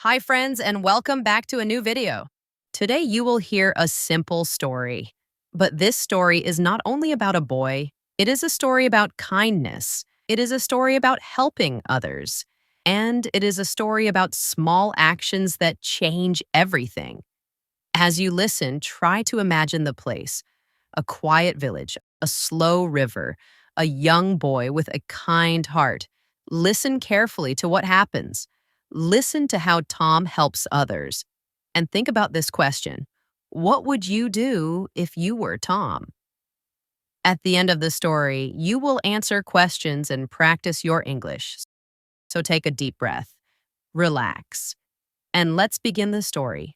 Hi friends, and welcome back to a new video. Today you will hear a simple story. But this story is not only about a boy, it is a story about kindness. It is a story about helping others. And it is a story about small actions that change everything. As you listen, try to imagine the place: a quiet village, a slow river, a young boy with a kind heart. Listen carefully to what happens. Listen to how Tom helps others. And think about this question: what would you do if you were Tom? At the end of the story, you will answer questions and practice your English. So take a deep breath, relax, and let's begin the story.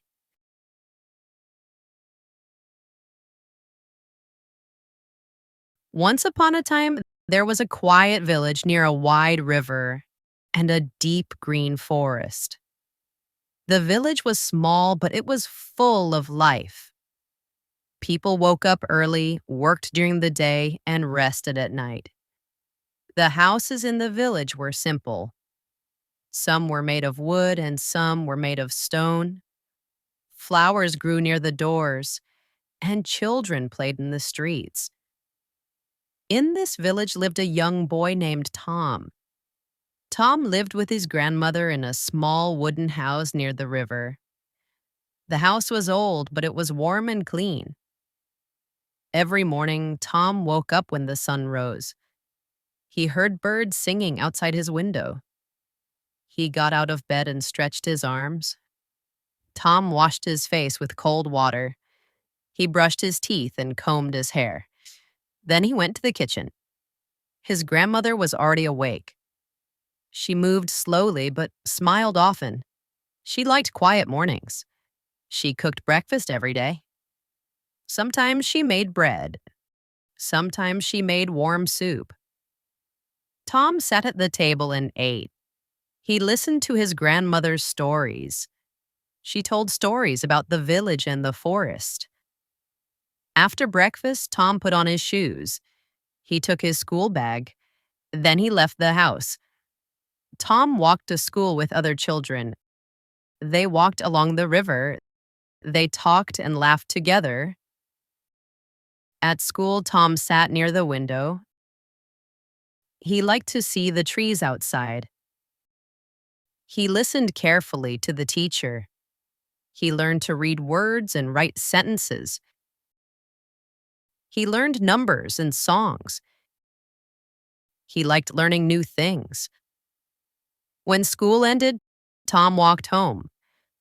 Once upon a time, there was a quiet village near a wide river and a deep green forest. The village was small, but it was full of life. People woke up early, worked during the day, and rested at night. The houses in the village were simple. Some were made of wood and some were made of stone. Flowers grew near the doors, and children played in the streets. In this village lived a young boy named Tom. Tom lived with his grandmother in a small wooden house near the river. The house was old, but it was warm and clean. Every morning, Tom woke up when the sun rose. He heard birds singing outside his window. He got out of bed and stretched his arms. Tom washed his face with cold water. He brushed his teeth and combed his hair. Then he went to the kitchen. His grandmother was already awake. She moved slowly but smiled often. She liked quiet mornings. She cooked breakfast every day. Sometimes she made bread. Sometimes she made warm soup. Tom sat at the table and ate. He listened to his grandmother's stories. She told stories about the village and the forest. After breakfast, Tom put on his shoes. He took his school bag. Then he left the house. Tom walked to school with other children. They walked along the river. They talked and laughed together. At school, Tom sat near the window. He liked to see the trees outside. He listened carefully to the teacher. He learned to read words and write sentences. He learned numbers and songs. He liked learning new things. When school ended, Tom walked home.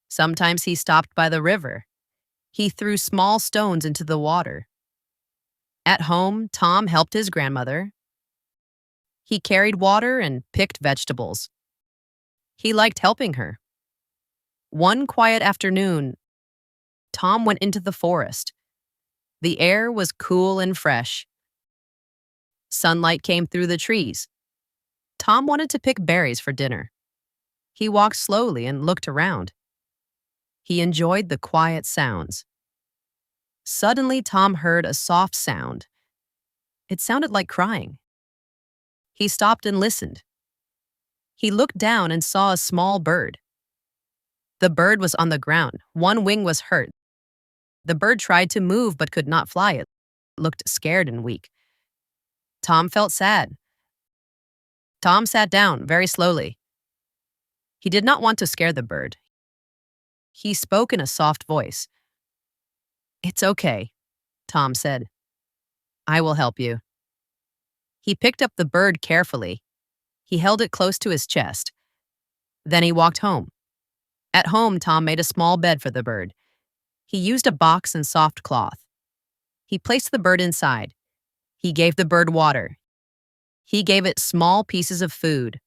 Sometimes he stopped by the river. He threw small stones into the water. At home, Tom helped his grandmother. He carried water and picked vegetables. He liked helping her. One quiet afternoon, Tom went into the forest. The air was cool and fresh. Sunlight came through the trees. Tom wanted to pick berries for dinner. He walked slowly and looked around. He enjoyed the quiet sounds. Suddenly, Tom heard a soft sound. It sounded like crying. He stopped and listened. He looked down and saw a small bird. The bird was on the ground. One wing was hurt. The bird tried to move but could not fly. It looked scared and weak. Tom felt sad. Tom sat down very slowly. He did not want to scare the bird. He spoke in a soft voice. "It's okay," Tom said. "I will help you." He picked up the bird carefully. He held it close to his chest. Then he walked home. At home, Tom made a small bed for the bird. He used a box and soft cloth. He placed the bird inside. He gave the bird water. He gave it small pieces of food.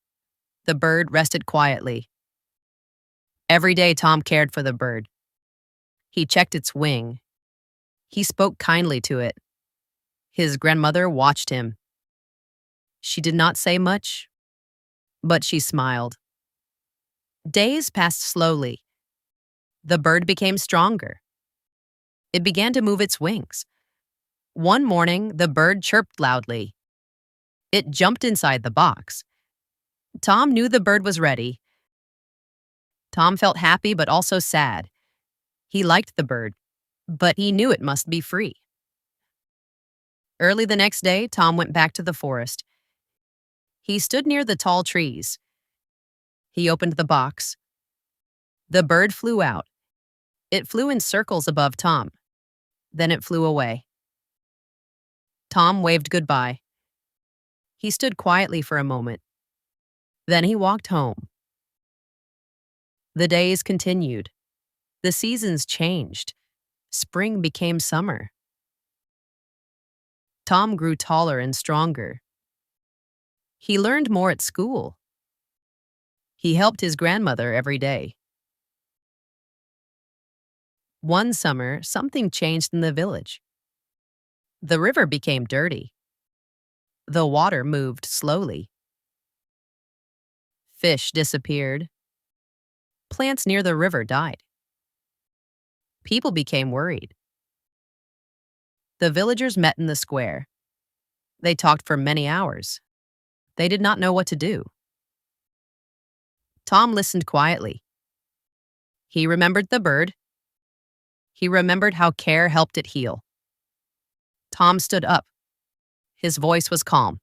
The bird rested quietly. Every day, Tom cared for the bird. He checked its wing. He spoke kindly to it. His grandmother watched him. She did not say much, but she smiled. Days passed slowly. The bird became stronger. It began to move its wings. One morning, the bird chirped loudly. It jumped inside the box. Tom knew the bird was ready. Tom felt happy but also sad. He liked the bird, but he knew it must be free. Early the next day, Tom went back to the forest. He stood near the tall trees. He opened the box. The bird flew out. It flew in circles above Tom. Then it flew away. Tom waved goodbye. He stood quietly for a moment. Then he walked home. The days continued. The seasons changed. Spring became summer. Tom grew taller and stronger. He learned more at school. He helped his grandmother every day. One summer, something changed in the village. The river became dirty. The water moved slowly. Fish disappeared. Plants near the river died. People became worried. The villagers met in the square. They talked for many hours. They did not know what to do. Tom listened quietly. He remembered the bird. He remembered how care helped it heal. Tom stood up. His voice was calm.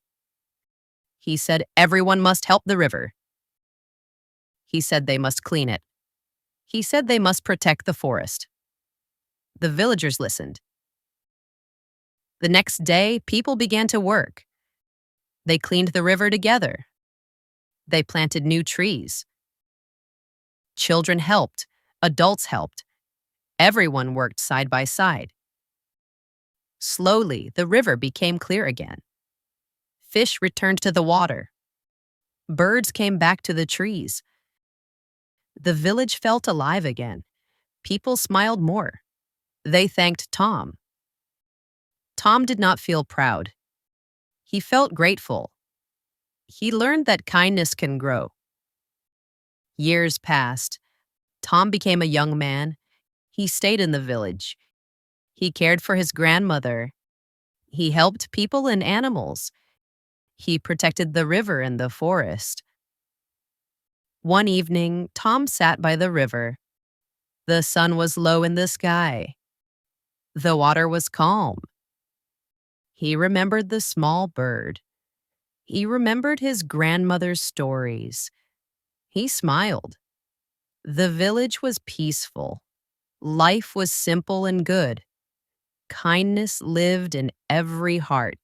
He said everyone must help the river. He said they must clean it. He said they must protect the forest. The villagers listened. The next day, people began to work. They cleaned the river together. They planted new trees. Children helped. Adults helped. Everyone worked side by side. Slowly, the river became clear again. Fish returned to the water. Birds came back to the trees. The village felt alive again. People smiled more. They thanked Tom. Tom did not feel proud. He felt grateful. He learned that kindness can grow. Years passed. Tom became a young man. He stayed in the village. He cared for his grandmother. He helped people and animals. He protected the river and the forest. One evening, Tom sat by the river. The sun was low in the sky. The water was calm. He remembered the small bird. He remembered his grandmother's stories. He smiled. The village was peaceful. Life was simple and good. Kindness lived in every heart,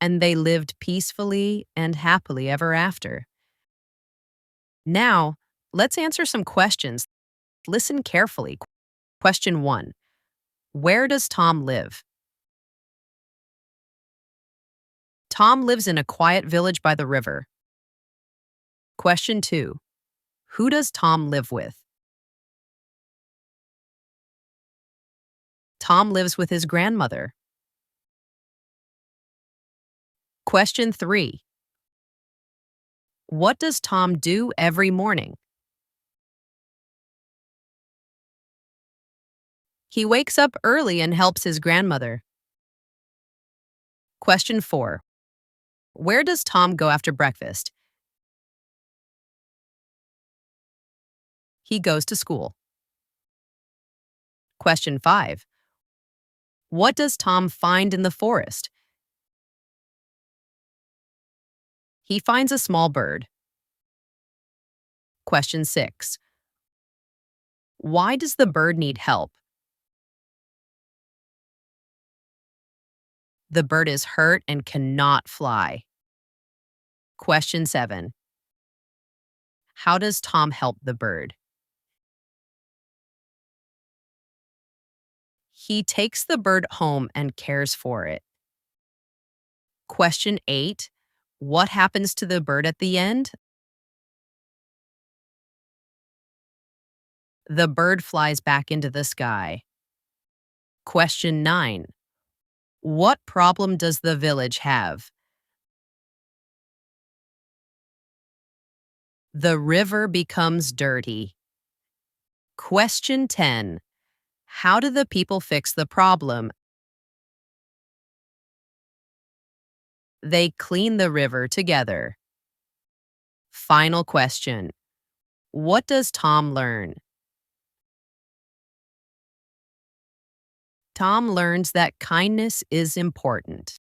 and they lived peacefully and happily ever after. Now, let's answer some questions. Listen carefully. Question 1. Where does Tom live? Tom lives in a quiet village by the river. Question 2. Who does Tom live with? Tom lives with his grandmother. Question 3. What does Tom do every morning? He wakes up early and helps his grandmother. Question 4. Where does Tom go after breakfast? He goes to school. Question 5. What does Tom find in the forest? He finds a small bird. Question 6. Why does the bird need help? The bird is hurt and cannot fly. Question 7. How does Tom help the bird? He takes the bird home and cares for it. Question 8. What happens to the bird at the end? The bird flies back into the sky. Question 9. What problem does the village have? The river becomes dirty. Question 10. How do the people fix the problem? They clean the river together. Final question. What does Tom learn? Tom learns that kindness is important.